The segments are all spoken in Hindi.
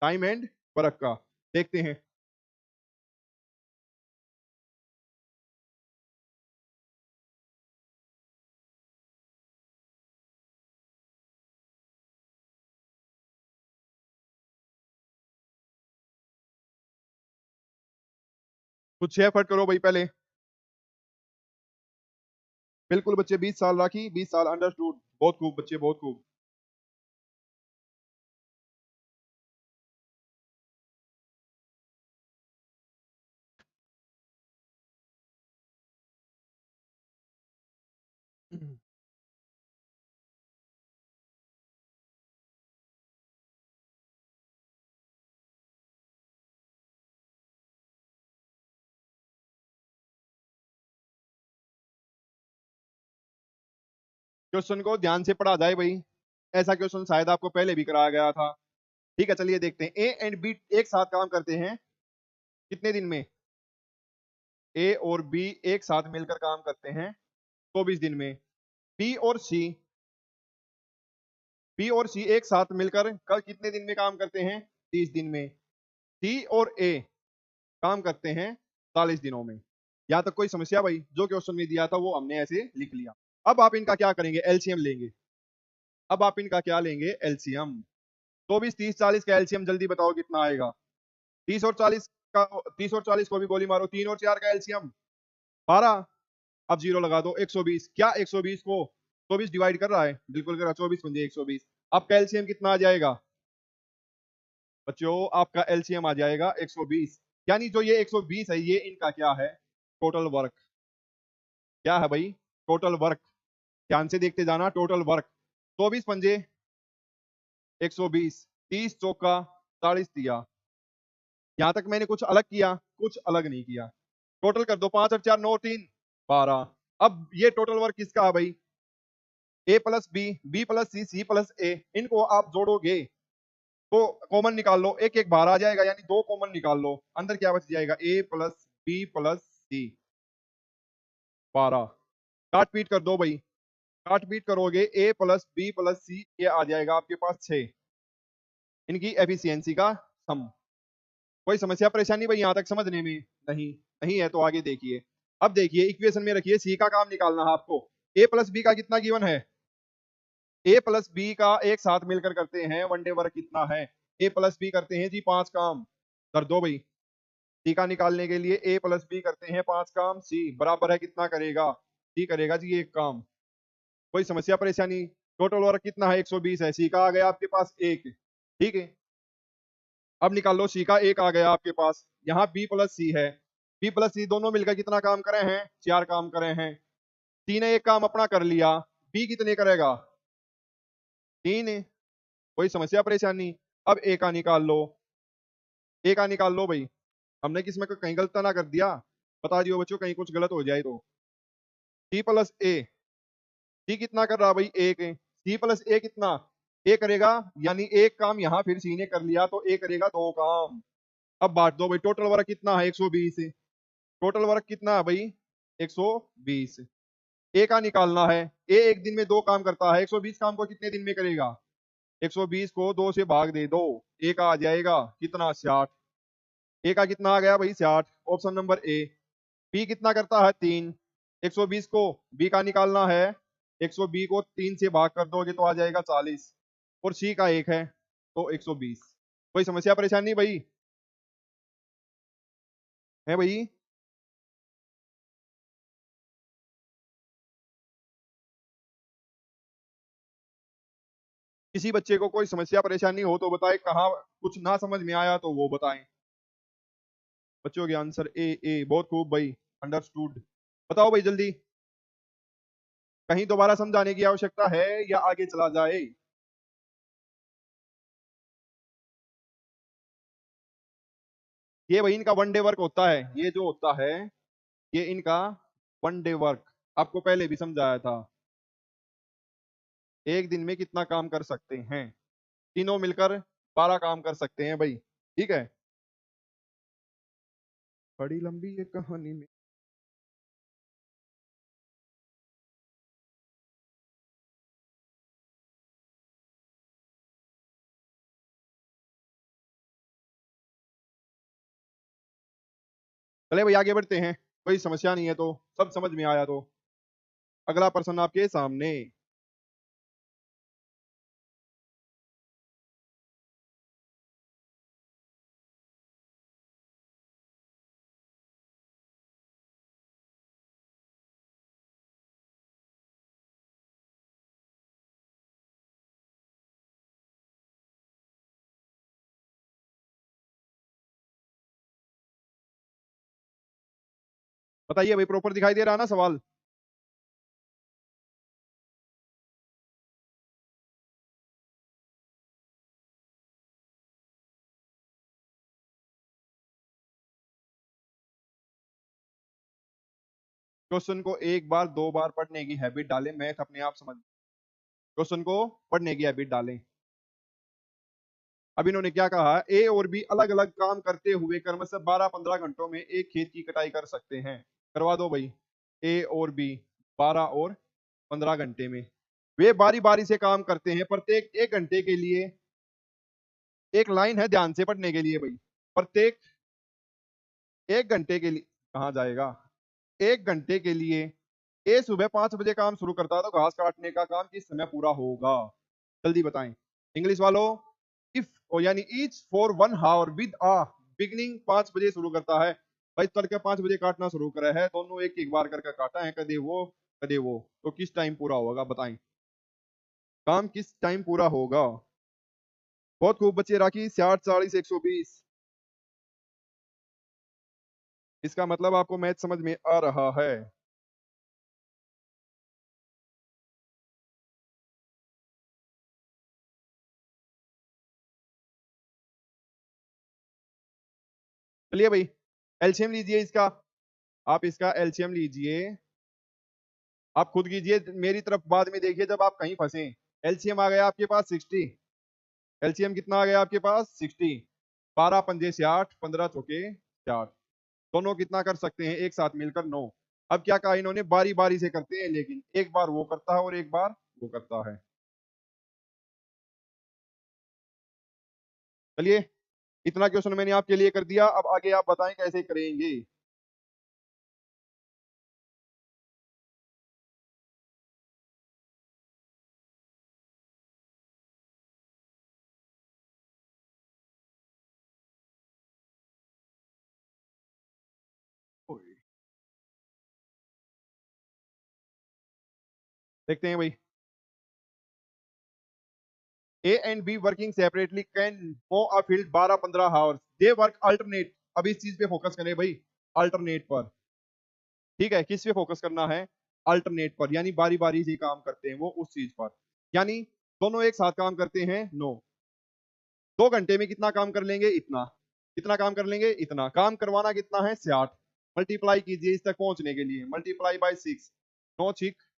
टाइम एंड वर्क का। देखते हैं। कुछ एफर्ट करो भाई पहले। बिल्कुल बच्चे, 20 साल राखी, 20 साल अंडरस्टूड। बहुत खूब बच्चे, बहुत खूब। क्वेश्चन को ध्यान से पढ़ा जाए भाई। ऐसा क्वेश्चन शायद आपको पहले भी कराया गया था। ठीक है, चलिए देखते हैं। ए एंड बी एक साथ काम करते हैं कितने दिन में? ए और बी एक साथ मिलकर काम करते हैं 24 दिन में। बी और सी, बी और सी एक साथ मिलकर कल कितने दिन में काम करते हैं? 30 दिन में। सी और ए काम करते हैं 40 दिनों में। यहां तक कोई समस्या भाई? जो क्वेश्चन में दिया था वो हमने ऐसे लिख लिया। अब आप इनका क्या करेंगे? एलसीएम लेंगे। अब आप इनका क्या लेंगे? एलसीएम। 24, 30, 40 का एलसीएम जल्दी बताओ कितना आएगा? 30 और 40 का, 30 और 40 को भी गोली मारो। 3 और 4 का एलसीएम 12। अब जीरो लगा दो। 120। क्या 120 को 24 डिवाइड कर रहा है? बिल्कुल कर रहा। 24 × 120। अब कैल्शियम कितना आ जाएगा बच्चों? आपका एलसीएम आ जाएगा 120। यानी जो ये 120 है, ये इनका क्या है? Total work. क्या है भाई? Total work. ध्यान से देखते जाना। टोटल वर्क 24 पंजे 120, 30 चौका 40 दिया। यहां तक मैंने कुछ अलग किया? कुछ अलग नहीं किया। टोटल कर दो। 5 और 4 9 3 12। अब ये टोटल वर्क किसका है भाई? ए प्लस बी, बी प्लस सी, सी प्लस ए। इनको आप जोड़ोगे तो कॉमन निकाल लो। एक एक बाहर आ जाएगा, यानी दो कॉमन निकाल लो। अंदर क्या बच जाएगा? ए प्लस बी प्लस सी 12। काट पीट कर दो भाई। काट पीट करोगे ए प्लस बी प्लस सी, ये आ जाएगा आपके पास 6। इनकी एफिशिएंसी का सम। कोई समस्या परेशानी भाई यहां तक समझने में? नहीं। नहीं है तो आगे देखिए। अब देखिए इक्वेशन में रखिए, सी का काम निकालना है आपको। ए प्लस बी का कितना गिवन है? ए प्लस बी का एक साथ मिलकर करते हैं वन डे वर्क कितना है? ए प्लस बी करते हैं जी 5 काम। कर दो भाई। सी का निकालने के लिए ए प्लस बी करते हैं 5 काम। सी बराबर है कितना करेगा? सी करेगा जी 1 काम। कोई समस्या परेशानी? टोटल वर्क कितना है? 120 है। सी का आ गया आपके पास 1। ठीक है। अब निकाल लो सी का 1 आ गया आपके पास। यहाँ बी प्लस सी है। बी प्लस सी दोनों मिलकर कितना काम करे हैं? 4 काम करे हैं। सी ने 1 काम अपना कर लिया। बी कितने करेगा? 3। कोई समस्या परेशानी? अब ए का निकाल लो। ए का निकाल लो भाई। हमने किसमें कहीं गलत तो ना कर दिया? बता दियो बच्चों, कहीं कुछ गलत हो जाए तो। सी प्लस ए। सी कितना कर रहा भाई? 1। सी प्लस ए कितना? ए करेगा। यानी 1 काम यहाँ फिर सी ने कर लिया तो ए करेगा 2 काम। अब बांट दो भाई। टोटल वर्क कितना है? 120। टोटल वर्क कितना है भाई? 120। ए का निकालना है। ए एक दिन में 2 काम करता है। 120 काम को कितने दिन में करेगा? 120 को 2 से भाग दे दो। ए का आ जाएगा कितना? 60। ए का कितना आ गया भाई? 60। Option number A. बी कितना करता है? 3। 120 को बी का निकालना है। 120 को 3 से भाग कर दोगे तो आ जाएगा 40। और सी का 1 है तो 120। कोई समस्या परेशानी भाई? है भाई? किसी बच्चे को कोई समस्या परेशानी हो तो बताए। कहाँ कुछ ना समझ में आया तो वो बताएं। बच्चों के आंसर ए ए। बहुत खूब भाई, अंडरस्टूड। बताओ भाई जल्दी। कहीं दोबारा समझाने की आवश्यकता है या आगे चला जाए? ये भाई इनका वन डे वर्क होता है। ये जो होता है, ये इनका वन डे वर्क। आपको पहले भी समझाया था। एक दिन में कितना काम कर सकते हैं? तीनों मिलकर 12 काम कर सकते हैं भाई। ठीक है। बड़ी लंबी ये कहानी में चले भाई आगे बढ़ते हैं, कोई समस्या नहीं है तो, सब समझ में आया तो अगला प्रश्न आपके सामने। बताइए भाई, प्रॉपर दिखाई दे रहा है ना सवाल? क्वेश्चन को एक बार दो बार पढ़ने की हैबिट डालें, मैथ अपने आप समझ। क्वेश्चन को पढ़ने की हैबिट डालें। अब इन्होंने क्या कहा, ए और बी अलग अलग काम करते हुए क्रमशः 12-15 घंटों में एक खेत की कटाई कर सकते हैं। करवा दो भाई, ए और बी 12 और 15 घंटे में वे बारी बारी से काम करते हैं। प्रत्येक 1 घंटे के लिए, एक लाइन है ध्यान से पढ़ने के लिए भाई, प्रत्येक 1 घंटे के लिए, कहाँ जाएगा, 1 घंटे के लिए ए सुबह 5 बजे काम शुरू करता है तो घास काटने का काम किस समय पूरा होगा? जल्दी बताएं। इंग्लिश वालों, इफ यानी each for 1 hour with a beginning 5 बजे शुरू करता है। भाई तड़के 5 बजे काटना शुरू करा है, दोनों एक एक बार करके काटा है, कदे वो कदे वो, तो किस टाइम पूरा होगा बताएं, काम किस टाइम पूरा होगा? बहुत खूब बच्चे, राखी 60, 40, 120। इसका मतलब आपको मैथ समझ में आ रहा है। चलिए भाई, एलसीएम लीजिए इसका, आप इसका एलसीएम लीजिए, आप खुद कीजिए, मेरी तरफ बाद में देखिए जब आप कहीं फंसे। एलसीएम आ गया आपके पास 60। एलसीएम कितना आ गया आपके पास 60। 12 पंजे 60, 15 चौके 60, दोनों कितना कर सकते हैं एक साथ मिलकर 9। अब क्या कहा इन्होंने, बारी बारी से करते हैं, लेकिन एक बार वो करता है और एक बार वो करता है। चलिए, इतना क्वेश्चन मैंने आपके लिए कर दिया, अब आगे आप बताएं कैसे करेंगे। देखते हैं भाई, ए and be working separately can go a field 12-15 hours, they work alternate. अब इस चीज पे फोकस करें भाई, अल्टरनेट पर। ठीक है, किस पे फोकस करना है, अल्टरनेट पर, यानी बारी बारी से काम करते हैं वो उस चीज पर, यानी दोनों एक साथ काम करते हैं 9। 2 घंटे में कितना काम कर लेंगे, इतना। कितना काम कर लेंगे, इतना। काम करवाना कितना है, 60। मल्टीप्लाई कीजिए इस तक पहुंचने के लिए, मल्टीप्लाई बाय 6, 9 6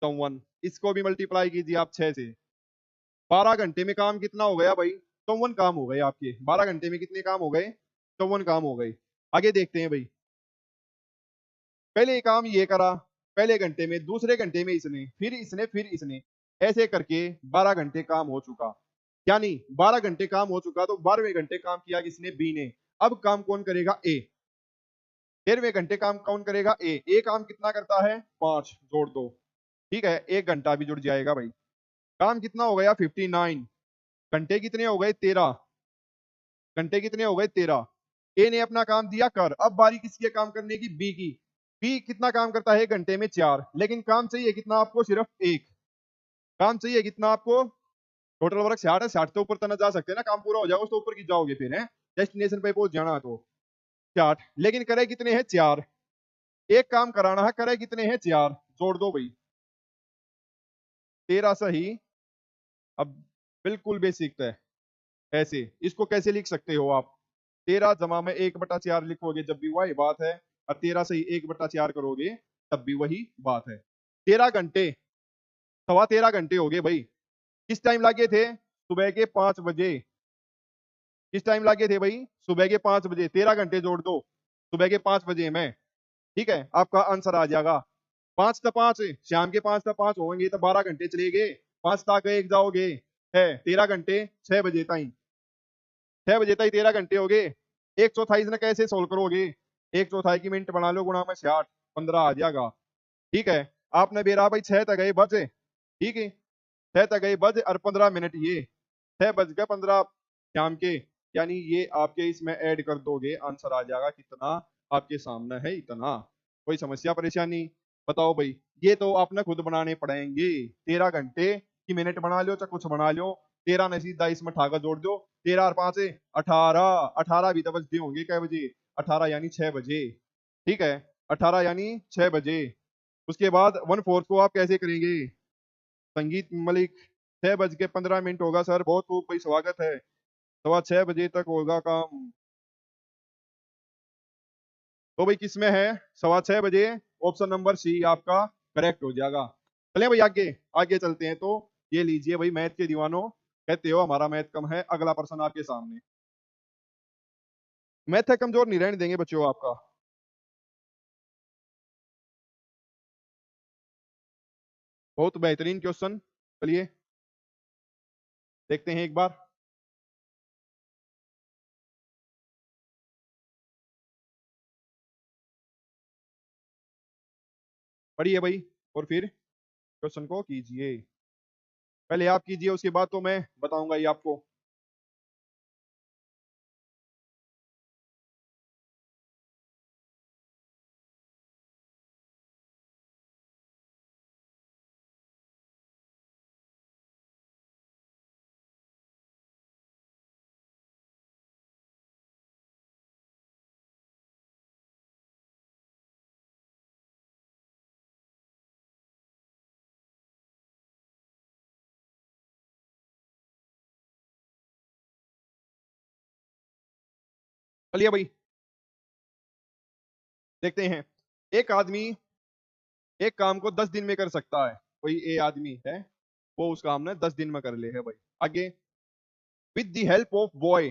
54। इसको भी मल्टीप्लाई कीजिए आप 6 से। 12 घंटे में काम कितना हो गया भाई, 54 काम हो गए आपके। 12 घंटे में कितने काम हो गए, 54 काम हो गए। आगे देखते हैं भाई, पहले काम ये करा पहले घंटे में, दूसरे घंटे में इसने, फिर इसने, ऐसे करके 12 घंटे काम हो चुका। यानी 12 घंटे काम हो चुका, तो 12वें घंटे काम किया किसने, बी ने। अब काम कौन करेगा, ए। 13वें घंटे काम कौन करेगा, ए काम कितना करता है, 5 जोड़ दो। ठीक है, 1 घंटा भी जुड़ जाएगा भाई। काम कितना हो गया, 59। घंटे कितने हो गए, 13। घंटे कितने हो गए, 13। ए ने अपना काम दिया कर, अब बारी किसकी है काम करने की, बी की। बी कितना काम करता है 1 घंटे में, 4, लेकिन काम चाहिए कितना आपको, सिर्फ 1। काम चाहिए कितना आपको, टोटल वर्क 60 है, 60 से ऊपर तो ना जा सकते ना, काम पूरा हो जाएगा उससे ऊपर की जाओगे फिर है, डेस्टिनेशन पे पहुंच जाना तो। 60, लेकिन करे कितने हैं, 4। एक काम कराना है, करे कितने हैं, 4, जोड़ दो भाई। 13 सही। अब बिल्कुल बेसिक है, ऐसे इसको कैसे लिख सकते हो आप, 13 जमा में 1/4 लिखोगे जब भी वही बात है, और 13 से ही 1/4 करोगे तब भी वही बात है। 13 घंटे, 13.25 घंटे हो गए भाई। किस टाइम लगे थे, सुबह के 5 बजे। किस टाइम लगे थे भाई, सुबह के 5 बजे। 13 घंटे जोड़ दो सुबह के 5 बजे में, ठीक है, आपका आंसर आ जाएगा। 5 तो 5, शाम के 5 तो 5 होंगे तो 12 घंटे चले गए, 5 तक एक जाओगे है, 13 घंटे 6 बजे तक, 6 बजे तक 13 घंटे हो गए। 128 ने कैसे सोल्व करोगे, एक चौथाई की मिनट बना लो, गुणा में 60, 15 आ जाएगा। ठीक है, आपने बेरा भाई 6 तक गए बजे, ठीक है, 6 तक गए बज और 15 मिनट ये 6 बज के 15 शाम के, यानी ये आपके इसमें ऐड कर दोगे, आंसर आ जाएगा कितना, आपके सामने है इतना। कोई समस्या परेशानी बताओ भाई। ये तो आपने खुद बनाने पड़ेंगे। 13 घंटे की मिनट बना लो चाहे कुछ बना लो, 13 ने सीधा इसमें ठाका जोड़ दो, 13 और 5 18, 18 भी तो बजते होंगे कै बजे, 18 यानी 6 बजे। ठीक है, 18 यानी 6 बजे। उसके बाद 1/4 को आप कैसे करेंगे संगीत मलिक? 6 बज के 15 मिनट होगा सर, बहुत खूब भाई, स्वागत है। 6:15 बजे तक होगा काम। तो भाई किस में है? 6:15 बजे, ऑप्शन नंबर सी आपका करेक्ट हो जाएगा। चलिए भाई आगे, आगे चलते हैं। तो ये लीजिए भाई, मैथ के दीवानों, कहते हो हमारा मैथ कम है, अगला प्रश्न आपके सामने। मैथ है कमजोर नहीं रहने देंगे बच्चों आपका। बहुत बेहतरीन क्वेश्चन। चलिए देखते हैं एक बार। पढ़िए भाई, और फिर क्वेश्चन को कीजिए। पहले आप कीजिए, उसके बाद तो मैं बताऊंगा ये आपको। चलिए भाई देखते हैं। एक आदमी एक काम को 10 दिन में कर सकता है। कोई ए आदमी है, वो उस काम ने 10 दिन में कर ले है भाई। आगे, with the help of boy,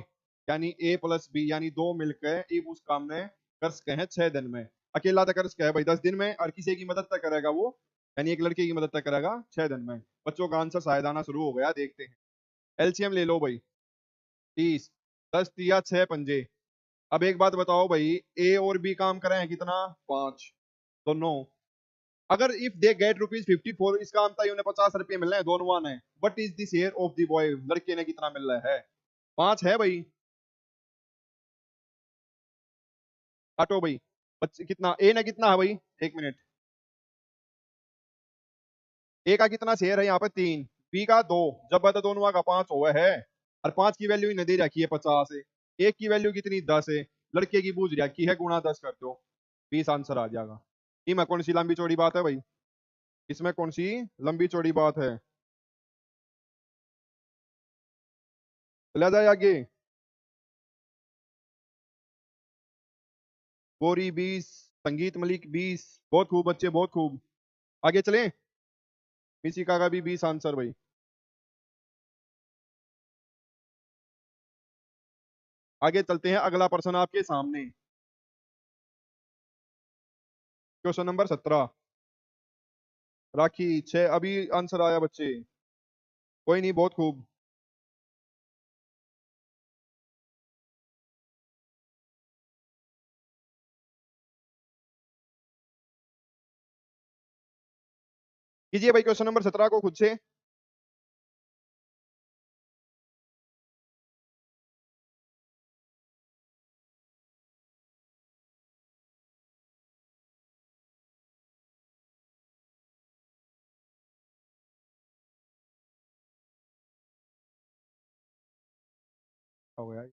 यानी ए प्लस बी, यानी दो मिलकर एक उस काम ने कर सके हैं 6 दिन में। अकेला तो कर सके है भाई 10 दिन में, और किसी की मदद तक करेगा वो, यानी एक लड़के की मदद तक करेगा 6 दिन में। बच्चों का आंसर शायद आना शुरू हो गया, देखते हैं। एलसीएम ले लो भाई, 30, 10 तिया 6 पंजे। अब एक बात बताओ भाई, ए और बी काम करें हैं कितना, 5, तो 9। अगर इफ दे गेट ₹54, इसका अंत उन्हें 50 रुपये मिल रहे हैं दोनों ने। What is the share of the boy, लड़के ने कितना मिल रहा है? 5 है भाई। काटो भाई, बच्चे कितना, ए ने कितना है भाई, 1 मिनट। ए का कितना शेयर है यहाँ पे, 3। बी का 2, जब बता दोनों का 5 हुआ है। और 5 की वैल्यू इन्हें दे रखी है 50 है। एक की वैल्यू कितनी, 10 है। लड़के की बूझ रखी है, गुणा 10 कर दो, 20 आंसर आ जाएगा। इसमें कौन सी लंबी चौड़ी बात है भाई? इसमें कौन सी लंबी चौड़ी बात है? चला जाए आगे। गोरी 20, संगीत मलिक 20, बहुत खूब बच्चे, बहुत खूब। आगे चलें। मिसिका का भी 20 आंसर भाई। आगे चलते हैं, अगला प्रश्न आपके सामने। Question number 17। राखी 6, अभी आंसर आया बच्चे। कोई नहीं, बहुत खूब। कीजिए भाई क्वेश्चन नंबर 17 को खुद से। हो गया।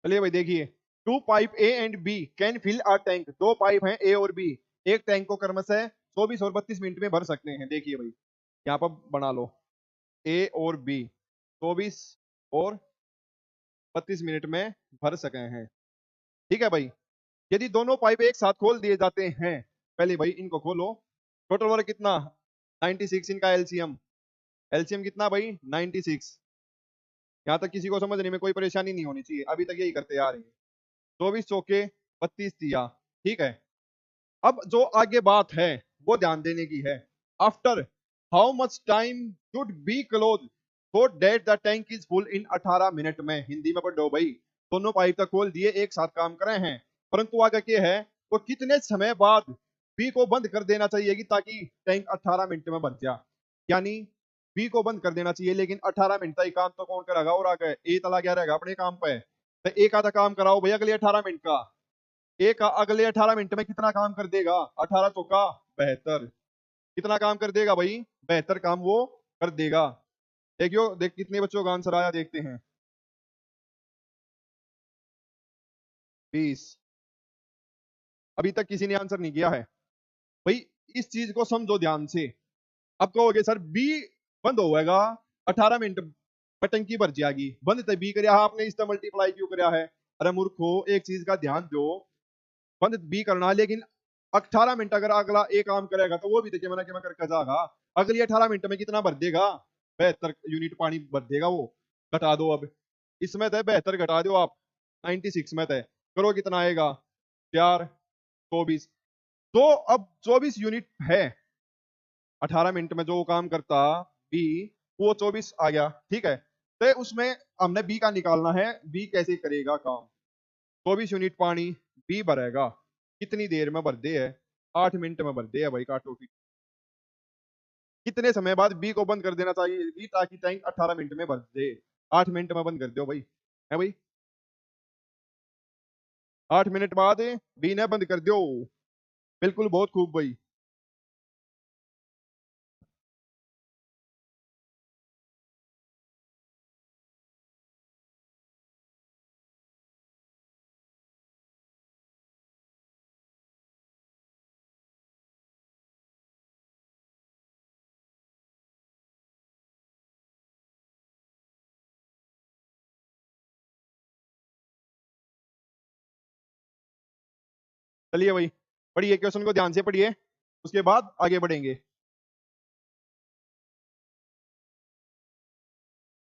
चलिए भाई देखिए, two pipe A and B can fill a tank, दो पाइप हैं ए और बी, एक टैंक को क्रमशः 24 और 32 मिनट में भर सकते हैं। देखिए भाई, यहाँ पर बना लो, ए और बी 24 और 32 मिनट में भर सके हैं। ठीक है भाई, यदि दोनों पाइप एक साथ खोल दिए जाते हैं, पहले भाई इनको खोलो, टोटल वर्क कितना, 96, इनका एलसीएम, एलसीएम कितना भाई, 96। यहाँ तक किसी को समझने में कोई परेशानी नहीं होनी चाहिए, अभी तक यही करते आ रहे हैं। 24 चौके 32 दिया, ठीक है। अब जो आगे बात है वो ध्यान देने की है। After how much time should be close so that the tank is full in 18 minute में। हिंदी में पढ़ो भाई। दोनों पाइप तक खोल दिए, एक साथ काम कर रहे हैं, परंतु आगे क्या है, वो कितने समय बाद बी को बंद कर देना चाहिए कि ताकि टैंक 18 मिनट में भर जाए। यानी बी को बंद कर देना चाहिए, लेकिन 18 मिनट तक काम तो कौन करेगा, और आगे ए तला क्या रहेगा अपने काम पे। तो एक आधा काम कराओ भैया अगले 18 मिनट का। एक अगले 18 मिनट में कितना काम कर देगा, 18 चौका 72। कितना काम कर देगा भाई, 72 काम वो कर देगा। देखियो देख कितने बच्चों का आंसर आया, देखते हैं। 20। अभी तक किसी ने आंसर नहीं किया है भाई। इस चीज को समझो ध्यान से। अब कहोगे सर बी बंद होएगा 18 मिनट में टंकी भर जाएगी, बंद तो बी कर आपने इसका मल्टीप्लाई क्यों कराया है। अरे मूर्खो, एक चीज का ध्यान दो, बंद बी करना है, लेकिन 18 मिनट अगर अगला ए काम करेगा तो वो भी देखिए मैंने क्या करके जाएगा। अगली 18 मिनट में कितना भर देगा, 72 यूनिट पानी भर देगा वो। घटा दो अब, इसमें थे 72 घटा दो आप, 96 में थे, करो कितना आएगा, 4 24। तो अब 24 यूनिट है 18 मिनट में जो काम करता बी, वो 24 आ गया, ठीक है। तो उसमें हमने बी का निकालना है, बी कैसे करेगा काम। 24 यूनिट पानी बी भरेगा, कितनी देर में भर दे है, 8 मिनट में भर दे है भाई, काटो की। कितने समय बाद बी को बंद कर देना चाहिए बी, ताकि टैंक 18 मिनट में भर दे। 8 मिनट में बंद कर दो भाई, है भाई। 8 मिनट बाद बी ने बंद कर दो। बिल्कुल, बहुत खूब भाई। चलिए भाई, पढ़िए क्वेश्चन को ध्यान से पढ़िए, उसके बाद आगे बढ़ेंगे।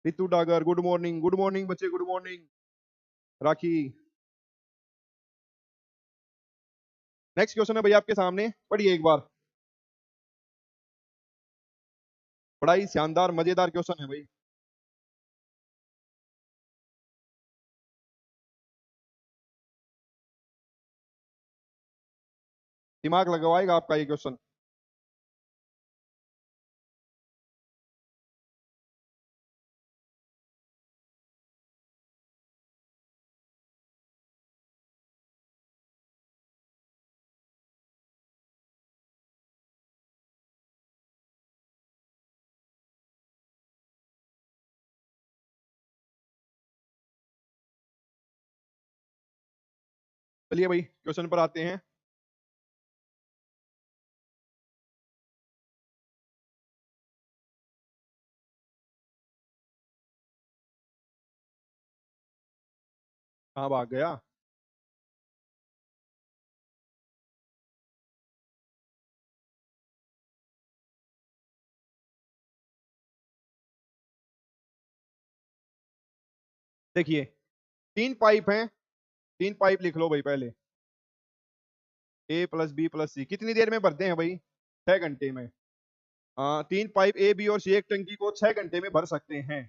Ritu Dagar good morning, good morning बच्चे, गुड मॉर्निंग। राखी। नेक्स्ट क्वेश्चन है भाई आपके सामने, पढ़िए एक बार। बड़ा ही शानदार मजेदार क्वेश्चन है भाई। दिमाग लगवाएगा आपका ये क्वेश्चन। चलिए भाई क्वेश्चन पर आते हैं। कहाँ भाग गया। देखिए, 3 पाइप हैं, 3 पाइप लिख लो भाई पहले। ए प्लस बी प्लस सी कितनी देर में भरते हैं भाई, 6 घंटे में। 3 पाइप ए बी और सी एक टंकी को 6 घंटे में भर सकते हैं।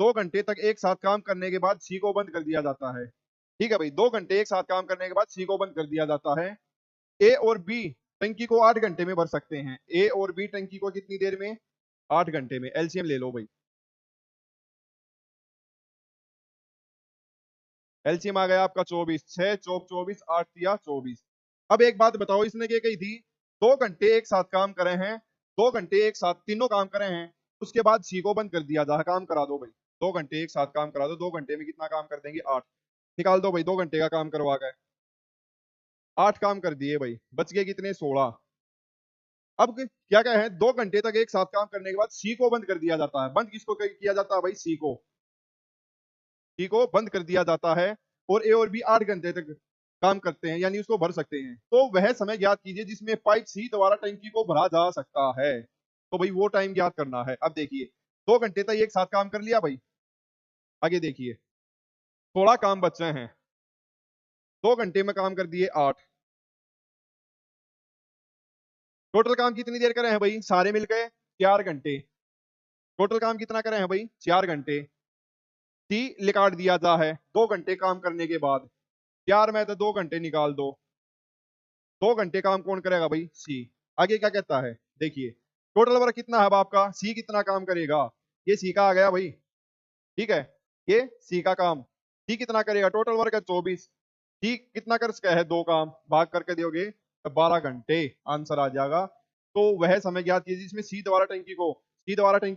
2 घंटे तक एक साथ काम करने के बाद सी को बंद कर दिया जाता है। ठीक है भाई, 2 घंटे एक साथ काम करने के बाद सी को बंद कर दिया जाता है। ए और बी टंकी को 8 घंटे में भर सकते हैं। ए और बी टंकी को कितनी देर में, 8 घंटे में। एलसीएम ले लो भाई। एलसीएम आ गया आपका 24, 6 चौक 24, 8 या 24। अब एक बात बताओ, इसने क्या कही थी, 2 घंटे एक साथ काम करे हैं, 2 घंटे एक साथ तीनों काम करे हैं, उसके बाद सी को बंद कर दिया जा, काम करा दो भाई। 2 घंटे एक साथ काम करा दो, 2 घंटे में कितना काम कर देंगे, 8। निकाल दो भाई, 2 घंटे का काम करवा गए, 8 काम कर दिए भाई, बच गए कितने, 16। अब क्या क्या है, 2 घंटे तक एक साथ काम करने के बाद सी को बंद कर दिया जाता है। बंद किसको किया जाता है भाई, सी को। सी को बंद कर दिया जाता है, और ए और बी 8 घंटे तक काम करते हैं, यानी उसको भर सकते हैं। तो वह समय ज्ञात कीजिए जिसमें पाइप सी द्वारा टंकी को भरा जा सकता है। तो भाई वो टाइम ज्ञात करना है। अब देखिए, 2 घंटे तक एक साथ काम कर लिया भाई, आगे देखिए 16 काम बचे हैं, 2 घंटे में काम कर दिए 8। टोटल काम कितनी देर करे हैं भाई, सारे मिल गए 4 घंटे। टोटल काम कितना करे हैं भाई, 4 घंटे। टी निकाल दिया जा है 2 घंटे काम करने के बाद। 4 में तो 2 घंटे निकाल दो, 2 घंटे काम कौन करेगा भाई, सी। आगे क्या कहता है देखिए, टोटल वर्क कितना है अब आपका, सी कितना काम करेगा, ये सी का आ गया भाई, ठीक है। ये सी का काम, सी कितना करेगा, टोटल वर्क है 24। सी कितना कर सका है, 2 काम भाग करके दोगे तो 12 घंटे आंसर आ जाएगा। तो वह समय ज्ञात कीजिए जिसमें सी द्वारा टंकी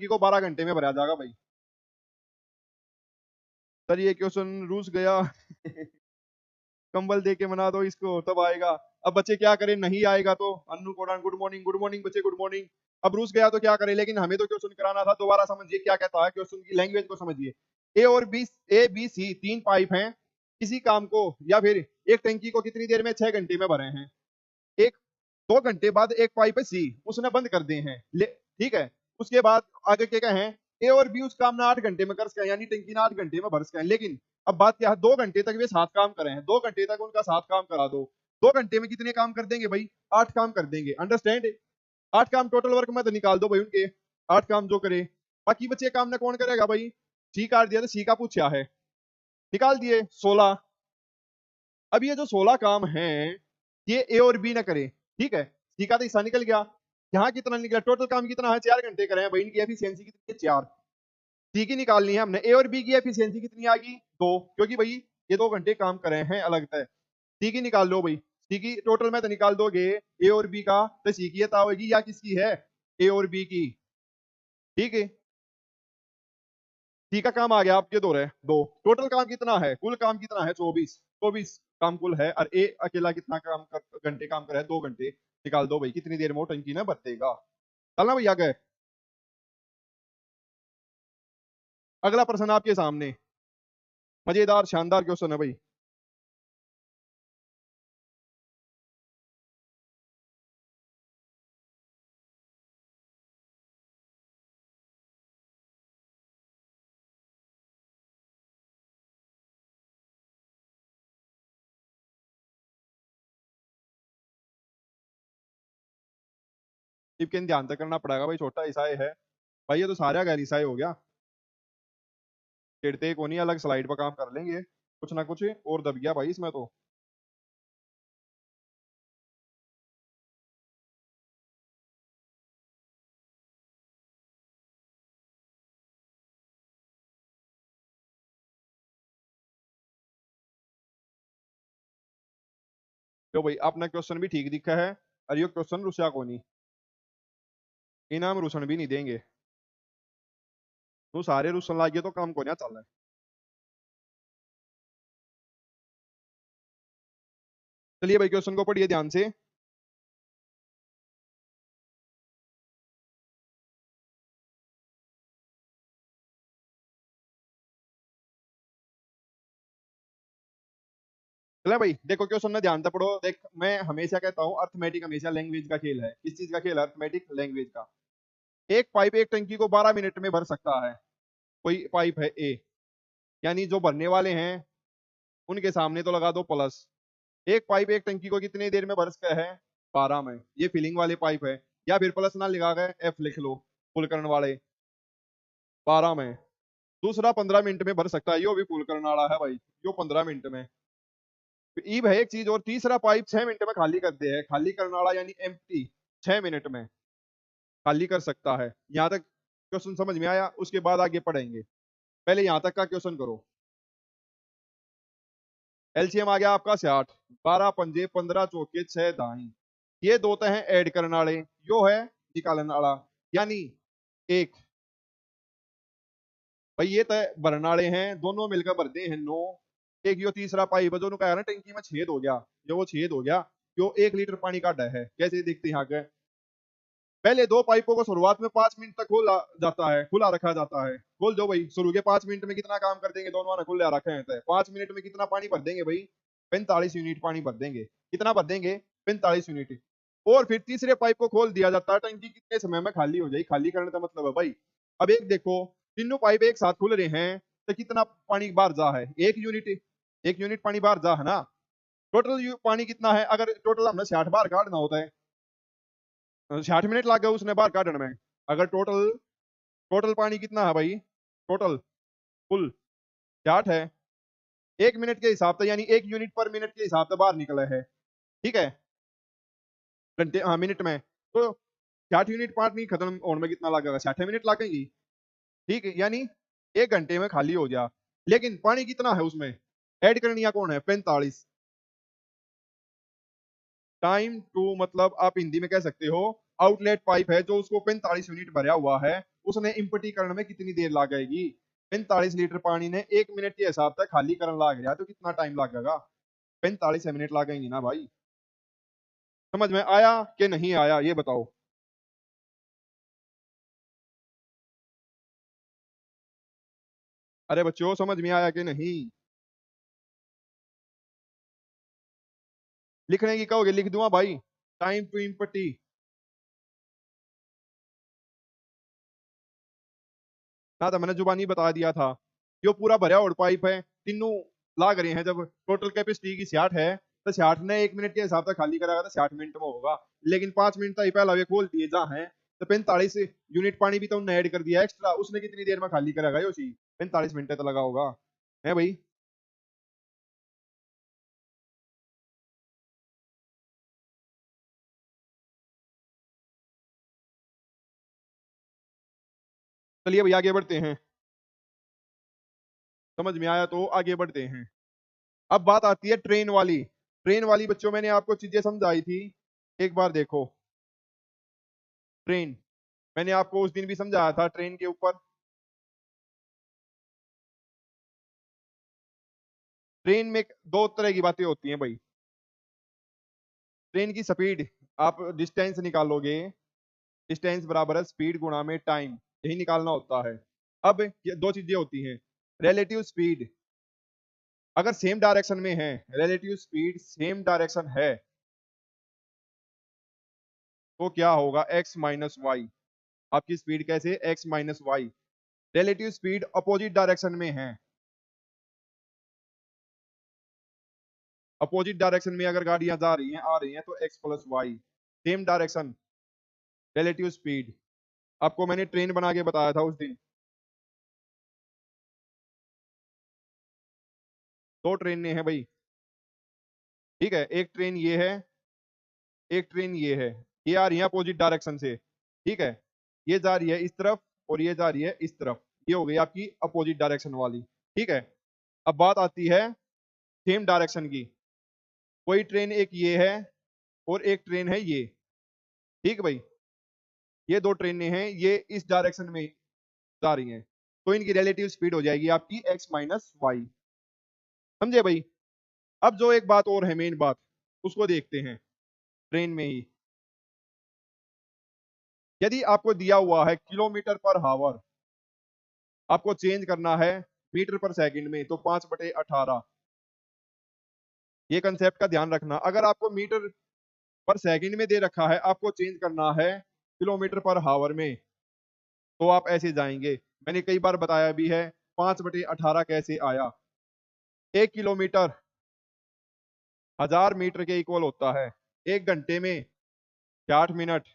को 12 घंटे में भरा जाएगा भाई। सर ये क्वेश्चन रूस गया कंबल दे के मना दो इसको तब आएगा। अब बच्चे क्या करें, नहीं आएगा तो अन्नू कोडान गुड मॉर्निंग बच्चे, गुड मॉर्निंग। अब रूस गया तो क्या करें, लेकिन हमें तो क्वेश्चन कराना था। दोबारा समझिए क्या कहता है, क्वेश्चन की लैंग्वेज को समझिए। ए बी सी 3 पाइप हैं, किसी काम को या फिर एक टंकी को कितनी देर में, 6 घंटे में भरे हैं। एक 2 घंटे बाद एक पाइप है सी, उसने बंद कर दिए हैं ठीक है। उसके बाद आगे क्या कहें, ए और बी उस काम ने 8 घंटे में कर सके, यानी टंकी ने 8 घंटे में भर सके। लेकिन अब बात क्या है, 2 घंटे तक वे 7 काम करे हैं, 2 घंटे तक उनका 7 काम करा दो। 2 घंटे में कितने काम कर देंगे भाई, 8 काम कर देंगे, अंडरस्टैंड। 8 काम टोटल वर्क में तो निकाल दो भाई उनके, 8 काम जो करे। बाकी बचे काम ने कौन करेगा भाई, सी काट दिया तो सी का पूछा है, निकाल दिए 16। अब ये जो 16 काम हैं ये ए और बी ना करे, ठीक है। सी का तो हिस्सा निकल गया, यहाँ कितना निकला, टोटल काम कितना है, 4 घंटे करे हैं भाई, इनकी एफिशिएंसी कितनी है, 4। सी की निकालनी है हमने, ए और बी की एफिशिएंसी कितनी आ गई, 2, क्योंकि भाई ये 2 घंटे काम करे हैं अलग तय। सी की निकाल लो भाई, सी की टोटल में तो निकाल दोगे ए और बी का, तो सी की ये होगी या किसकी है, ए और बी की, ठीक है। सी का काम आ गया आपके दो रहे 2। टोटल काम कितना है, कुल काम कितना है, 24। 24 काम कुल है, और ए अकेला कितना घंटे काम कर रहा है, 2 घंटे। निकाल दो भाई कितनी देर में वो टंकी ना भरतेगा। चलना भैया गए, अगला प्रश्न आपके सामने, मजेदार शानदार क्वेश्चन है भाई। टिप्किन ध्यान से करना पड़ेगा भाई, छोटा ईसाई है भाई, ये तो सारा गैर ईसाई हो गया। चिड़ते को नहीं, अलग स्लाइड पर काम कर लेंगे, कुछ ना कुछ और दब गया भाई इसमें तो। तो भाई अपना क्वेश्चन भी ठीक दिखा है, और ये क्वेश्चन रुसिया को नहीं, इनाम रुसन भी नहीं देंगे। तू सारे रुसन लागे तो काम को नहीं चल रहा है। चलिए भाई क्वेश्चन को पढ़िए ध्यान से। चले भाई देखो क्वेश्चन में ध्यान से पढ़ो। देख मैं हमेशा कहता हूँ अर्थमेटिक हमेशा लैंग्वेज का खेल है। किस चीज का खेल है, अर्थमेटिक लैंग्वेज का। एक पाइप एक टंकी को 12 मिनट में भर सकता है, कोई पाइप है ए, यानी जो भरने वाले हैं उनके सामने तो लगा दो प्लस। एक पाइप एक टंकी को कितनी देर में भर सकता है, 12 में, ये फिलिंग वाले पाइप है। या फिर प्लस ना लगा गए एफ लिख लो, फुल करने वाले 12 में। दूसरा 15 मिनट में भर सकता है, यो भी फुल करने वाला है भाई, यो 15 मिनट में। ई है एक चीज, और तीसरा पाइप 6 मिनट में खाली कर दे है, खाली करने वाला यानी एम्प्टी 6 मिनट में खाली कर सकता है। यहाँ तक क्वेश्चन समझ में आया, उसके बाद आगे पढ़ेंगे, पहले यहाँ तक का क्वेश्चन करो। एलसीएम आ गया आपका 60, 12 पंजे 15 चौके 6 दाई, ये दो तो हैं ऐड करने वाले, यो है निकालने वाला, यानी एक भाई ये तो भरने वाले हैं, दोनों मिलकर भरते हैं 9। एक यो तीसरा पाइप है जो कहा ना टंकी में छेद हो गया, जो वो छेद हो गया, जो 1 लीटर पानी का डर है, कैसे देखते हैं यहाँ के। पहले दो पाइपों को शुरुआत में 5 मिनट तक खोला जाता है, खुला रखा जाता है। खोल दो भाई, शुरू के 5 मिनट में कितना काम कर देंगे, दोनों ने खुले रखे हैं तो 5 मिनट में कितना पानी भर देंगे भाई, 45 यूनिट पानी भर देंगे। कितना भर देंगे, 45 यूनिट। और फिर तीसरे पाइप को खोल दिया जाता है, टंकी कितने समय में खाली हो जाएगी। खाली करने का मतलब है भाई, अब एक देखो तीनों पाइप एक साथ खुल रहे हैं तो कितना पानी बाहर जा है? 1 यूनिट पानी बाहर जा है ना। टोटल पानी कितना है? अगर टोटल हमने 60 बार काटना होता है, 60 मिनट लग गए उसने बाहर काटने में। अगर टोटल टोटल पानी कितना है भाई? टोटल फुल 60 है, 1 मिनट के हिसाब से, यानी 1 यूनिट पर मिनट के हिसाब से बाहर निकला है। ठीक है, घंटे, हाँ मिनट में। तो 60 यूनिट पानी खत्म होने में कितना लगेगा? 60 मिनट लगेंगी। ठीक है, यानी 1 घंटे में खाली हो गया। लेकिन पानी कितना है उसमें? ऐड करनी कौन है? 45। टाइम टू मतलब आप हिंदी में कह सकते हो आउटलेट पाइप है जो उसको 45 यूनिट भरा हुआ है, उसने इम्पटी करने में कितनी देर लगेगी? 45 लीटर पानी ने 1 मिनट के हिसाब से खाली करने लग गया, तो कितना टाइम लगेगा? 45 मिनट लगेंगी ना भाई। समझ में आया कि नहीं आया, ये बताओ। अरे बच्चों, समझ में आया कि नहीं? लिखने की कहोगे लिख दूंगा भाई। Time to empty. ना तो मैंने जुबानी बता दिया था। जो पूरा भरा और पाइप है, तीनों लाग रहे हैं। जब टोटल कैपेसिटी की 60 है, तो 60 ने 1 मिनट के हिसाब से खाली करागा तो 60 मिनट में होगा। लेकिन 5 मिनट तो ही पहला वे खोल दिए जहाँ है, तो 45 यूनिट पानी भी तो उन्होंने ऐड कर दिया एक्स्ट्रा, उसने कितनी देर में खाली करागा? यो सी 45 मिनट तो लगा होगा, है भाई। चलिए भाई आगे बढ़ते हैं। समझ में आया तो आगे बढ़ते हैं। अब बात आती है ट्रेन वाली। ट्रेन वाली बच्चों मैंने आपको चीजें समझाई थी, एक बार देखो। ट्रेन मैंने आपको उस दिन भी समझाया था ट्रेन के ऊपर। ट्रेन में दो तरह की बातें होती हैं भाई। ट्रेन की स्पीड, आप डिस्टेंस निकालोगे, डिस्टेंस बराबर है स्पीड गुणा में टाइम, यही निकालना होता है। अब ये दो चीजें होती हैं। रिलेटिव स्पीड अगर सेम डायरेक्शन में है, रिलेटिव स्पीड सेम डायरेक्शन है, तो क्या होगा? X minus y. आपकी स्पीड कैसे? X minus y. Relative speed opposite direction में है, अपोजिट डायरेक्शन में अगर गाड़ियां जा रही हैं आ रही हैं, तो x plus y. Same direction, relative speed. आपको मैंने ट्रेन बना के बताया था उस दिन। दो ट्रेनें हैं भाई। ठीक है, एक ट्रेन ये है, एक ट्रेन ये है। ये आ रही है अपोजिट डायरेक्शन से। ठीक है, ये जा रही है इस तरफ और ये जा रही है इस तरफ। ये हो गई आपकी अपोजिट डायरेक्शन वाली। ठीक है, अब बात आती है सेम डायरेक्शन की। कोई ट्रेन एक ये है और एक ट्रेन है ये। ठीक है भाई, ये दो ट्रेनें हैं, ये इस डायरेक्शन में जा रही हैं, तो इनकी रिलेटिव स्पीड हो जाएगी आपकी एक्स माइनस वाई। समझे भाई? अब जो एक बात और है, मेन बात, उसको देखते हैं ट्रेन में ही। यदि आपको दिया हुआ है किलोमीटर पर हावर, आपको चेंज करना है मीटर पर सेकंड में, तो 5/18। ये कंसेप्ट का ध्यान रखना। अगर आपको मीटर पर सेकंड में दे रखा है, आपको चेंज करना है किलोमीटर पर हावर में, तो आप ऐसे जाएंगे। मैंने कई बार बताया भी है 5/18 कैसे आया। 1 किलोमीटर 1000 मीटर के इक्वल होता है। 1 घंटे में 60 मिनट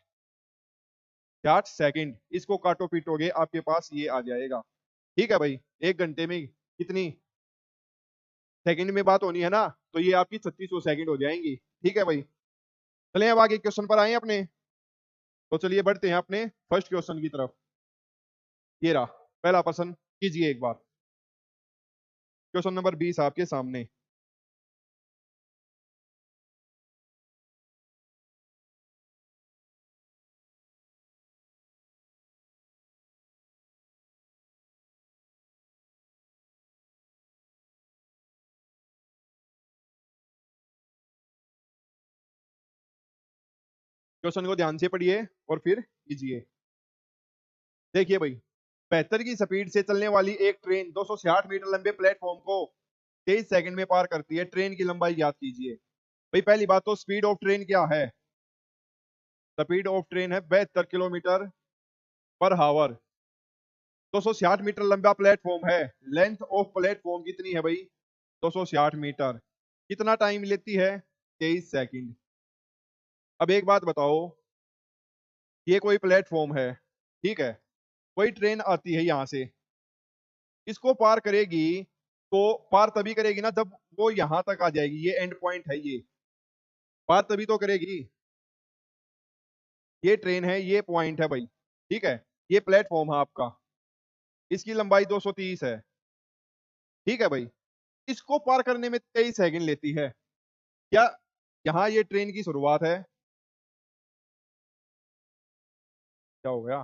60 सेकंड। इसको काटो पीटोगे आपके पास ये आ जाएगा। ठीक है भाई, 1 घंटे में कितनी सेकंड में बात होनी है ना, तो ये आपकी 3600 सेकंड हो जाएंगी। ठीक है भाई, चलिए अब आगे क्वेश्चन पर आए अपने। तो चलिए बढ़ते हैं अपने फर्स्ट क्वेश्चन की तरफ। ये रहा पहला प्रश्न, कीजिए एक बार। क्वेश्चन नंबर 20 आपके सामने। क्वेश्चन को ध्यान से पढ़िए और फिर कीजिए। देखिए भाई, 75 की स्पीड से चलने वाली एक ट्रेन 260 मीटर लंबे प्लेटफॉर्म को 23 सेकंड में पार करती है। ट्रेन की लंबाई याद कीजिए। भाई पहली बात तो स्पीड ऑफ ट्रेन क्या है? स्पीड ऑफ ट्रेन है 72 किलोमीटर पर हावर। 260 मीटर लंबा प्लेटफॉर्म है। लेंथ ऑफ प्लेटफॉर्म कितनी है भाई? 260 मीटर। कितना टाइम लेती है? 23 सेकंड। अब एक बात बताओ, ये कोई प्लेटफॉर्म है, ठीक है, कोई ट्रेन आती है यहां से, इसको पार करेगी, तो पार तभी करेगी ना जब वो यहां तक आ जाएगी। ये एंड पॉइंट है, ये पार तभी तो करेगी। ये ट्रेन है, ये पॉइंट है भाई, ठीक है, ये प्लेटफॉर्म है आपका, इसकी लंबाई 230 है, ठीक है भाई। इसको पार करने में 23 सेकंड लेती है। क्या यहाँ ये ट्रेन की शुरुआत है? क्या हो गया?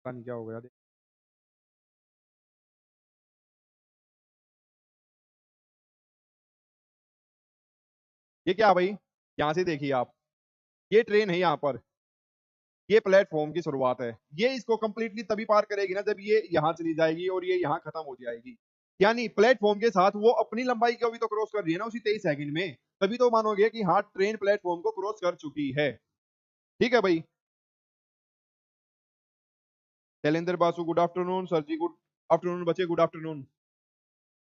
पता नहीं क्या हो गया। ये क्या भाई? यहाँ से देखिए आप, ये ट्रेन है यहाँ पर, ये प्लेटफॉर्म की शुरुआत है। ये इसको कंप्लीटली तभी पार करेगी ना जब ये यहाँ चली जाएगी और ये यहाँ खत्म हो जाएगी। यानी प्लेटफॉर्म के साथ वो अपनी लंबाई को भी तो क्रॉस कर रही है ना उसी 23 सेकंड में। तभी तो मानोगे कि हाँ ट्रेन प्लेटफॉर्म को क्रॉस कर चुकी है। ठीक है भाई। Shailendra Basu good afternoon. Sir ji good afternoon. बच्चे गुड आफ्टरनून।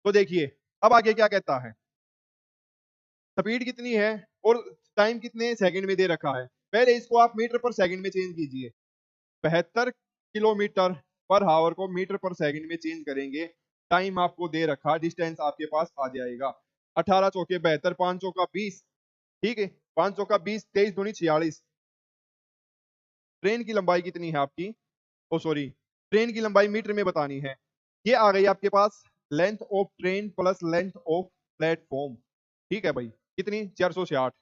तो देखिए अब आगे क्या कहता है, स्पीड कितनी है और टाइम कितने सेकंड में दे रखा है। पहले इसको आप मीटर पर सेकंड में चेंज कीजिए। 72 किलोमीटर पर हावर को मीटर पर सेकंड में चेंज करेंगे। टाइम आपको दे रखा, डिस्टेंस आपके पास आ जाएगा। 18 चौके 72, 5 चौका 20, ठीक है, 5 चौका 20, 23 दूनी 46। ट्रेन की लंबाई कितनी है आपकी? ओ सॉरी, ट्रेन की लंबाई मीटर में बतानी है। ये आ गई आपके पास length of train plus length of platform. ठीक है भाई, कितनी? 460।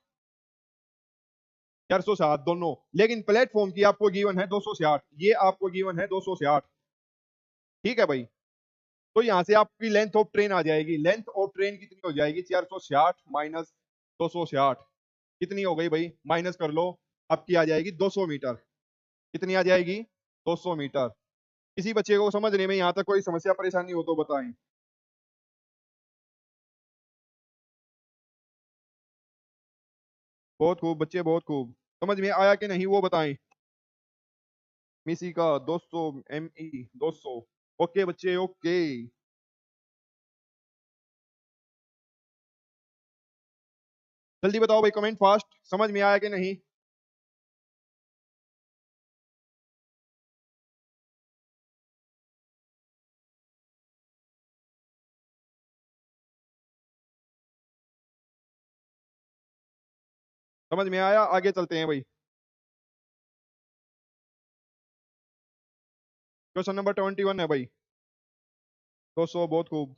460 दोनों, लेकिन प्लेटफॉर्म की आपको गिवन है 260, ये आपको गिवन है 260। ठीक है भाई। तो यहां से आपकी लेंथ ऑफ ट्रेन आ जाएगी। लेंथ ऑफ ट्रेन कितनी हो जाएगी? 460 माइनस 260। कितनी हो गई भाई? माइनस कर लो। आपकी आ जाएगी 200 मीटर। कितनी आ जाएगी? 200 मीटर। किसी बच्चे को समझने में यहां तक कोई समस्या परेशानी हो तो बताएं। बहुत खूब बच्चे, बहुत खूब। समझ में आया कि नहीं वो बताएं। मिसी का 200 ME 200। ओके बच्चे, ओके। जल्दी बताओ भाई, कमेंट फास्ट। समझ में आया कि नहीं? समझ में आया? आगे चलते हैं भाई। क्वेश्चन नंबर 21 है भाई। 200, बहुत खूब।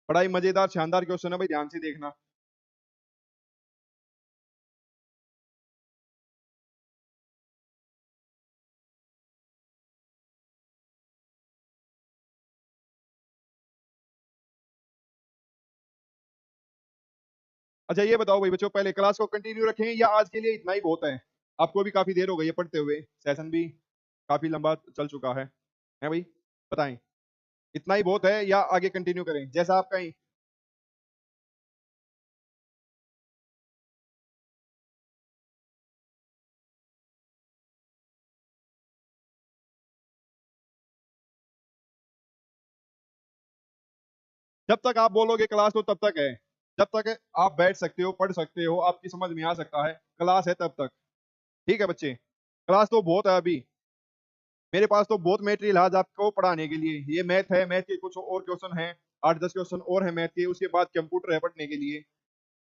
बड़ा ही मजेदार शानदार क्वेश्चन है भाई, ध्यान से देखना। अच्छा ये बताओ भाई बच्चों, पहले क्लास को कंटिन्यू रखें या आज के लिए इतना ही बहुत है? आपको भी काफी देर हो गई है पढ़ते हुए, सेशन भी काफी लंबा चल चुका है भाई? बताएं, इतना ही बहुत है या आगे कंटिन्यू करें, जैसा आप कहें। जब तक आप बोलोगे क्लास तो तब तक है। जब तक आप बैठ सकते हो, पढ़ सकते हो, आपकी समझ में आ सकता है, क्लास है तब तक। ठीक है बच्चे, क्लास तो बहुत है अभी। मेरे पास तो बहुत मेटेरियल है आज आपको पढ़ाने के लिए। ये मैथ है, मैथ के कुछ और क्वेश्चन हैं, 8-10 क्वेश्चन और है मैथ के, उसके बाद कंप्यूटर है पढ़ने के लिए।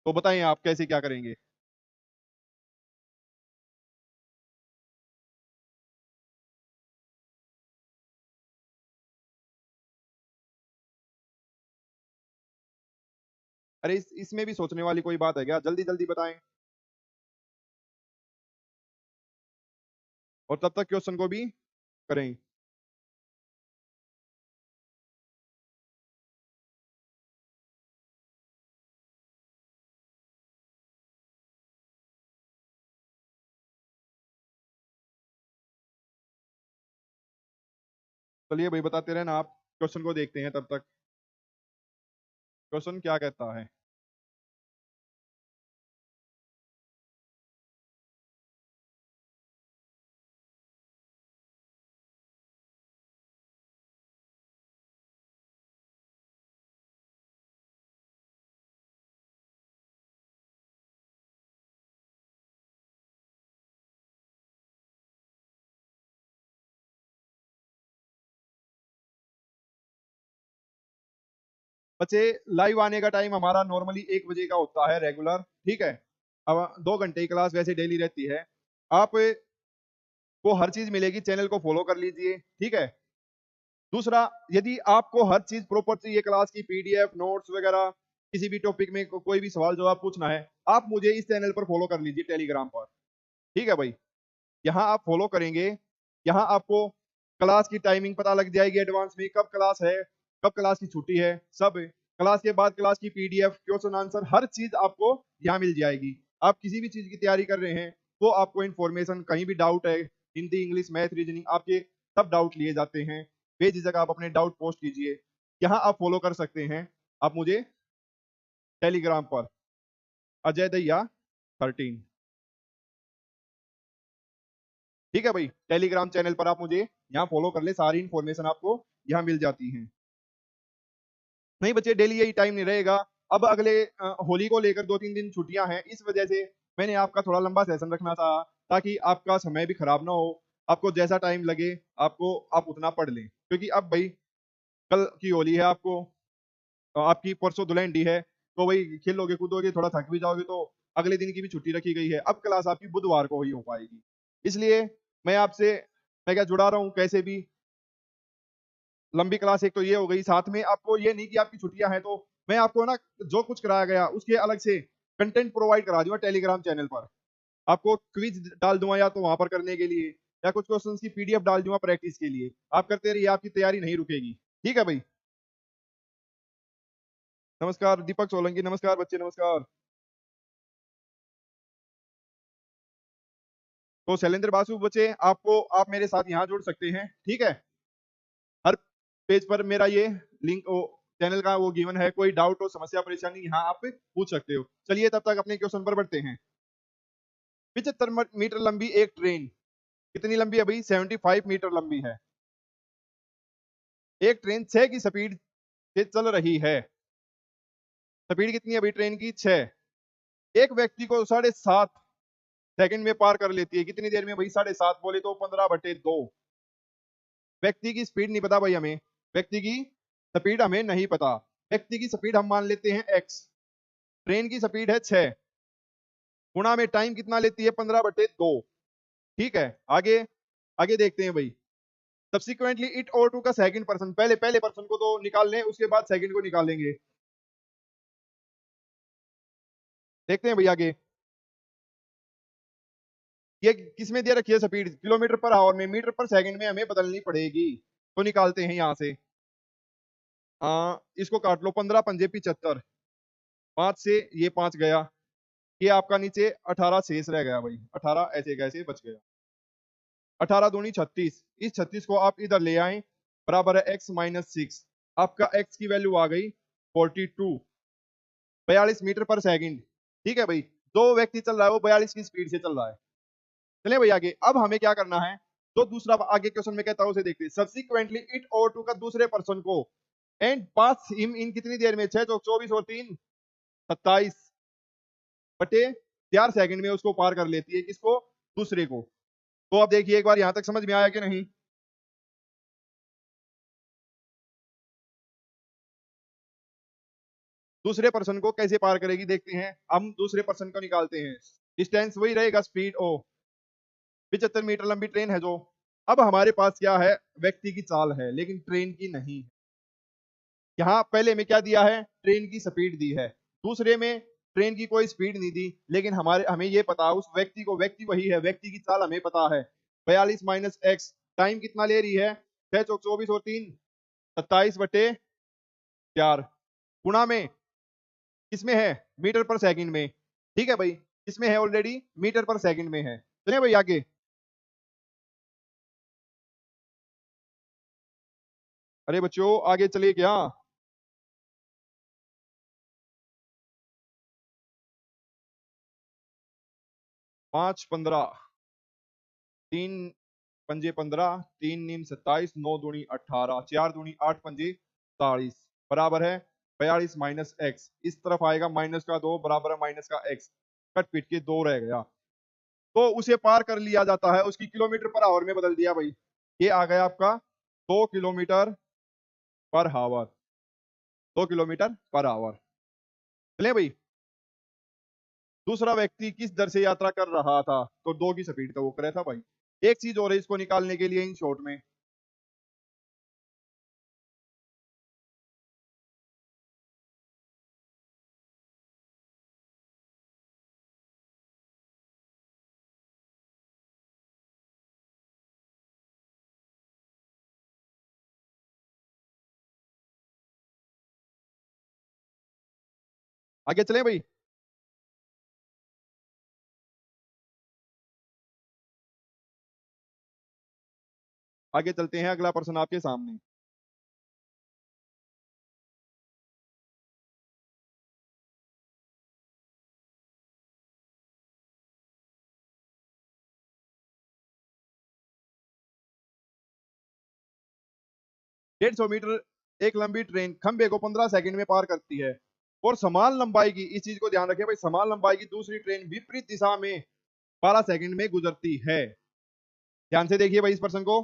तो बताइए आप कैसे क्या करेंगे? अरे इसमें भी सोचने वाली कोई बात है क्या? जल्दी जल्दी बताएं। और तब तक क्वेश्चन को भी करें। चलिए भाई बताते रहना, आप क्वेश्चन को देखते हैं तब तक। क्वेश्चन क्या कहता है? बच्चे, लाइव आने का टाइम हमारा नॉर्मली 1 बजे का होता है रेगुलर, ठीक है। अब 2 घंटे की क्लास वैसे डेली रहती है। आप को हर चीज मिलेगी, चैनल को फॉलो कर लीजिए, ठीक है। दूसरा, यदि आपको हर चीज प्रॉपर चाहिए, क्लास की पीडीएफ, नोट्स वगैरह, किसी भी टॉपिक में कोई भी सवाल जवाब पूछना है, आप मुझे इस चैनल पर फॉलो कर लीजिए टेलीग्राम पर, ठीक है भाई। यहाँ आप फॉलो करेंगे, यहाँ आपको क्लास की टाइमिंग पता लग जाएगी, एडवांस में कब क्लास है, कब क्लास की छुट्टी है, सब क्लास के बाद क्लास की पीडीएफ, क्वेश्चन आंसर, हर चीज आपको यहाँ मिल जाएगी। आप किसी भी चीज की तैयारी कर रहे हैं तो आपको इन्फॉर्मेशन, कहीं भी डाउट है, हिंदी, इंग्लिश, मैथ, रीजनिंग, आपके सब डाउट लिए जाते हैं। बेझिझक आप अपने डाउट पोस्ट कीजिए, यहाँ आप फॉलो कर सकते हैं आप मुझे टेलीग्राम पर, अजय दैया 13, ठीक है भाई। टेलीग्राम चैनल पर आप मुझे यहाँ फॉलो कर ले, सारी इन्फॉर्मेशन आपको यहाँ मिल जाती है। नहीं बच्चे, डेली यही टाइम नहीं रहेगा। अब अगले होली को लेकर 2-3 दिन छुट्टियां हैं, इस वजह से मैंने आपका थोड़ा लंबा सेशन रखना था, ताकि आपका समय भी खराब ना हो। आपको जैसा टाइम लगे आपको, आप उतना पढ़ लें, क्योंकि अब भाई कल की होली है, आपको आपकी परसों धुलंडी है, तो वही खेलोगे कूदोगे, थोड़ा थक भी जाओगे, तो अगले दिन की भी छुट्टी रखी गई है। अब क्लास आपकी बुधवार को ही हो पाएगी, इसलिए मैं आपसे, मैं क्या जुड़ा रहा हूँ कैसे भी। लंबी क्लास एक तो ये हो गई, साथ में आपको ये नहीं कि आपकी छुट्टियां हैं तो मैं आपको ना जो कुछ कराया गया उसके अलग से कंटेंट प्रोवाइड करा दूंगा टेलीग्राम चैनल पर। आपको क्विज डाल दूंगा या तो वहां पर करने के लिए, या कुछ क्वेश्चन की पीडीएफ डाल दूंगा प्रैक्टिस के लिए। आप करते रहिए, आपकी तैयारी नहीं रुकेगी, ठीक है भाई। नमस्कार दीपक सोलंकी, नमस्कार बच्चे, नमस्कार। तो शैलेंद्र बासु बच्चे, आपको, आप मेरे साथ यहाँ जुड़ सकते हैं, ठीक है। हर पेज पर मेरा ये लिंक चैनल का वो गिवन है, कोई डाउट हो, समस्या, परेशानी, यहाँ आप पूछ सकते हो। चलिए तब तक अपने क्वेश्चन पर बढ़ते हैं। 75 मीटर लंबी एक ट्रेन, कितनी लंबी है भाई? 75 मीटर लंबी है। एक ट्रेन 6 की स्पीड से चल रही है। स्पीड कितनी है भाई ट्रेन की? 6। एक व्यक्ति को 7.5 सेकंड में पार कर लेती है, कितनी देर में भाई? 7.5 बोले तो 15/2। व्यक्ति की स्पीड नहीं पता भाई हमें, व्यक्ति की स्पीड हमें नहीं पता। व्यक्ति की स्पीड हम मान लेते हैं x, ट्रेन की स्पीड है 6, गुणा में टाइम कितना लेती है? 15/2, ठीक है। आगे, आगे देखते हैं भाई। सब्सिक्वेंटली इट और टू का सेकंड पर्सन, पहले पहले पर्सन को तो निकाल लें, उसके बाद सेकंड को निकालेंगे। देखते हैं भाई आगे, ये किसमें दे रखी है स्पीड? किलोमीटर पर आवर में, मीटर पर सेकंड में हमें बदलनी पड़ेगी। तो निकालते हैं यहाँ से, इसको काट लो, 15×5 = 75, 5 से ये 5 गया, ये आपका नीचे 18 शेष रह गया भाई, 18 ऐसे कैसे बच गया। 18×2 = 36, इस 36 को आप इधर ले आए, बराबर है x-6। आपका x की वैल्यू आ गई 42, 42 मीटर पर सेकंड, ठीक है भाई। दो व्यक्ति चल रहा है, वो 42 की स्पीड से चल रहा है। चलिए भाई आगे, अब हमें क्या करना है? तो दूसरा आगे क्वेश्चन में कहता हूं, उसे देखते हैं। सब्सिक्वेंटली इट और टू का दूसरे पर्सन को एंड पास हिम इन कितनी देर में? 6 चौक 24 और 3 27/4 सेकंड में उसको पार कर लेती है, किसको? दूसरे को। तो अब देखिए एक बार यहां तक समझ में आया कि नहीं? दूसरे पर्सन को कैसे पार करेगी देखते हैं। हम दूसरे पर्सन को निकालते हैं, डिस्टेंस वही रहेगा, स्पीड ओ। 75 मीटर लंबी ट्रेन है जो, अब हमारे पास क्या है? व्यक्ति की चाल है, लेकिन ट्रेन की नहीं। यहाँ पहले में क्या दिया है? ट्रेन की स्पीड दी है। दूसरे में ट्रेन की कोई स्पीड नहीं दी, लेकिन हमारे, हमें ये पता उस व्यक्ति को, व्यक्ति वही है, व्यक्ति की चाल हमें पता है। 42 - x, टाइम कितना ले रही है? 6 चौक 24 और 3 27/4, गुणा में किसमें है? मीटर पर सेकंड में, ठीक है भाई। किसमें है? ऑलरेडी मीटर पर सेकंड में है। चलिए भाई आगे, अरे बच्चों आगे चलिए क्या। 5 15, 3 पंजे 15, 3 नीम 27, 9 दूनी 18, 4 दूनी 8 पंजे 40 बराबर है 42 माइनस एक्स। इस तरफ आएगा -2 बराबर है -x। कट पीट के 2 रह गया। तो उसे पार कर लिया जाता है, उसकी किलोमीटर पर आवर में बदल दिया भाई। ये आ गया आपका 2 kilometre per hour. 2 kilometre per hour. चले भाई। दूसरा व्यक्ति किस दर से यात्रा कर रहा था, तो 2 की स्पीड का वो करे था भाई। एक चीज और है इसको निकालने के लिए इन शॉर्ट में। आगे चले भाई। आगे चलते हैं, अगला प्रश्न आपके सामने। 150 मीटर एक लंबी ट्रेन खंबे को 15 सेकंड में पार करती है, और समान लंबाई की, इस चीज को ध्यान रखें भाई, समान लंबाई की दूसरी ट्रेन विपरीत दिशा में 12 सेकंड में गुजरती है। ध्यान से देखिए भाई इस प्रश्न को।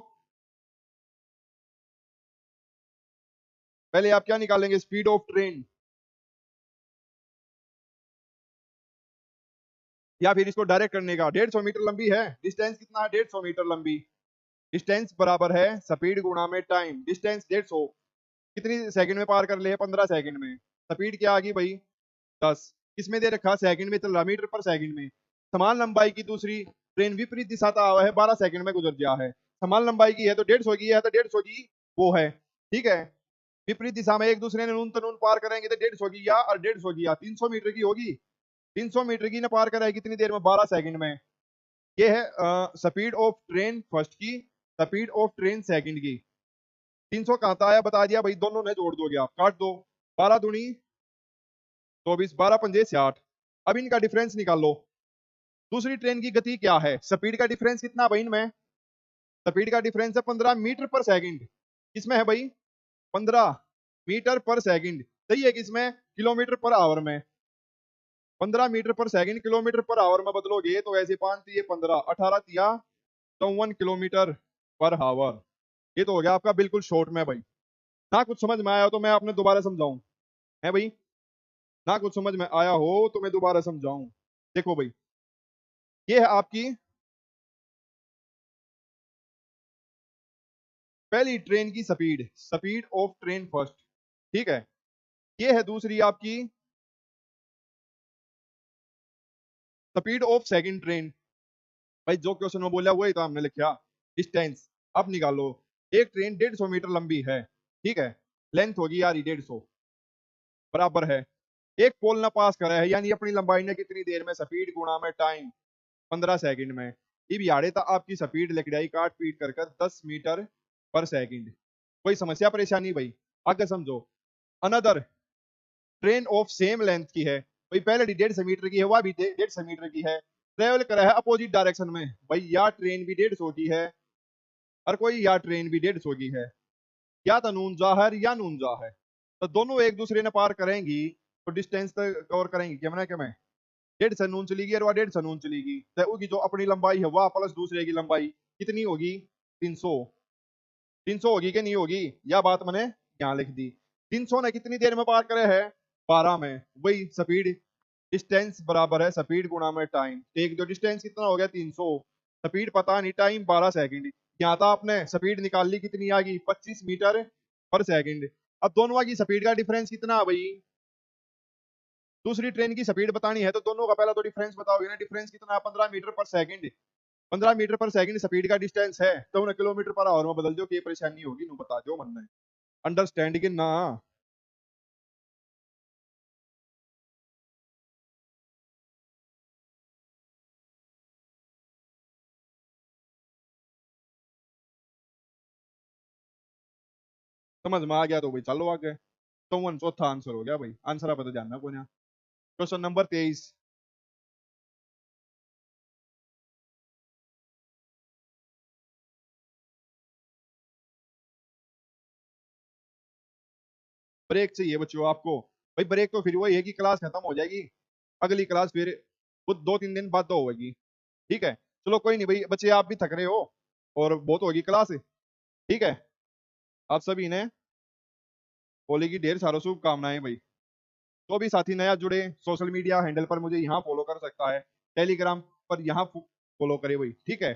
पहले आप क्या निकालेंगे, स्पीड ऑफ ट्रेन, या फिर इसको डायरेक्ट करने का। 150 मीटर लंबी है, डिस्टेंस कितना है, 150 मीटर लंबी। डिस्टेंस बराबर है स्पीड गुणा में टाइम। डिस्टेंस 150 कितनी सेकंड में पार कर ले, 15 सेकंड में। स्पीड क्या आ गई भाई, 10। किसमें दे रखा, सेकंड में चल रहा, मीटर पर सेकंड में। समान लंबाई की दूसरी ट्रेन विपरीत दिशा का है, 12 सेकंड में गुजर गया है। समान लंबाई की है तो 150 की है, तो 150 की वो है। ठीक है। विपरीत दिशा में एक दूसरे ने नून तनून पार करेंगे तो 150 की या, और 150 की या 300 मीटर की होगी। 300 मीटर की ना पार कराए कितनी देर में, 12 सेकंड में। ये है स्पीड ऑफ ट्रेन फर्स्ट की, स्पीड ऑफ ट्रेन सेकंड की। 300 कहाँ आया बता दिया भाई, दोनों ने जोड़ दोगे आप, काट दो। 12 दूनी 24, 12 पंजे 60। अब इनका डिफरेंस निकाल लो। दूसरी ट्रेन की गति क्या है, स्पीड का डिफरेंस कितना भाई इनमें, स्पीड का डिफरेंस है 15 मीटर पर सेकंड। किसमें है भाई, 15 मीटर पर सेकंड। सही है, किसमें, किलोमीटर पर आवर में। 15 मीटर पर सेकंड किलोमीटर पर आवर में बदलोगे तो ऐसे 5 तिये 15, 18 तिया 54 किलोमीटर पर आवर। ये तो हो गया आपका बिल्कुल शॉर्ट में भाई। ना कुछ समझ में आया तो मैं आपने दोबारा समझाऊं, है भाई। ना कुछ समझ में आया हो तो मैं दोबारा समझाऊं। देखो भाई, ये है आपकी पहली ट्रेन की speed, speed of train first. ठीक है। ये है दूसरी आपकी स्पीड ऑफ सेकंड ट्रेन। भाई जो क्वेश्चन में बोला वही तो हमने लिखा। डिस्टेंस अब निकालो। एक ट्रेन 150 मीटर लंबी है, ठीक है। लेंथ होगी यार 150, बराबर है एक पोल ना पास करा है, यानी अपनी लंबाई ने कितनी देर में, स्पीड गुणा में टाइम 15 सेकंड में। इब यारे था आपकी स्पीड लिख रही काट पीट कर 10 मीटर पर सेकंड। कोई समस्या परेशानी भाई, आगे समझो। Another train of same length की है, भाई पहले 150 मीटर की है, वह भी 150 मीटर की है। ट्रेवल करा है अपोजिट डायरेक्शन में, भाई या ट्रेन भी 150 की है, और कोई या ट्रेन भी 150 की है। या तो नून जा है या नून जा है, तो दोनों एक दूसरे ने पार करेंगी, तो डिस्टेंस तक कवर करेंगी क्या मैं, क्या मैं 150 नून चलेगी और वह 150 नून चलेगी, तो उसकी जो अपनी लंबाई है वह प्लस दूसरे की लंबाई कितनी होगी, 300। 300 होगी कि नहीं होगी, या बात मैंने यहाँ लिख दी। 300 ने कितनी देर में पार करे है, 12 में। वही स्पीड, डिस्टेंस बराबर है स्पीड गुणा में टाइम। एक जो डिस्टेंस कितना हो गया 300, स्पीड पता नहीं, टाइम 12 सेकंड। यहाँ था आपने स्पीड निकाल ली, कितनी आ गई 25 मीटर पर सेकंड। अब दोनों की स्पीड का डिफरेंस कितना है भाई, दूसरी ट्रेन की स्पीड बतानी है तो दोनों का पहला तो डिफरेंस बताओगे ना। डिफरेंस कितना है, 15 मीटर पर सेकंड। 15 मीटर पर सेकंड स्पीड का डिस्टेंस है, तो उन्हें किलोमीटर पर आवर में बदल दो कि परेशानी होगी, नु बता दो मन में। अंडरस्टैंड कि ना। समझ में आ गया तो भाई चलो आगे। 54 चौथा आंसर हो गया भाई, आंसर आप तो जानना को ना। Question number 23। ब्रेक चाहिए बच्चों आपको। भाई ब्रेक तो फिर वही है कि क्लास खत्म हो जाएगी, अगली क्लास फिर वो 2-3 दिन बाद तो होगी। ठीक है, चलो कोई नहीं भाई बच्चे, आप भी थक रहे हो और बहुत होगी क्लास। ठीक है, आप सभी ने होली की ढेर सारों शुभकामनाएं भाई। तो भी साथी नया जुड़े, सोशल मीडिया हैंडल पर मुझे यहाँ फॉलो कर सकता है, टेलीग्राम पर यहाँ फॉलो करे भाई। ठीक है।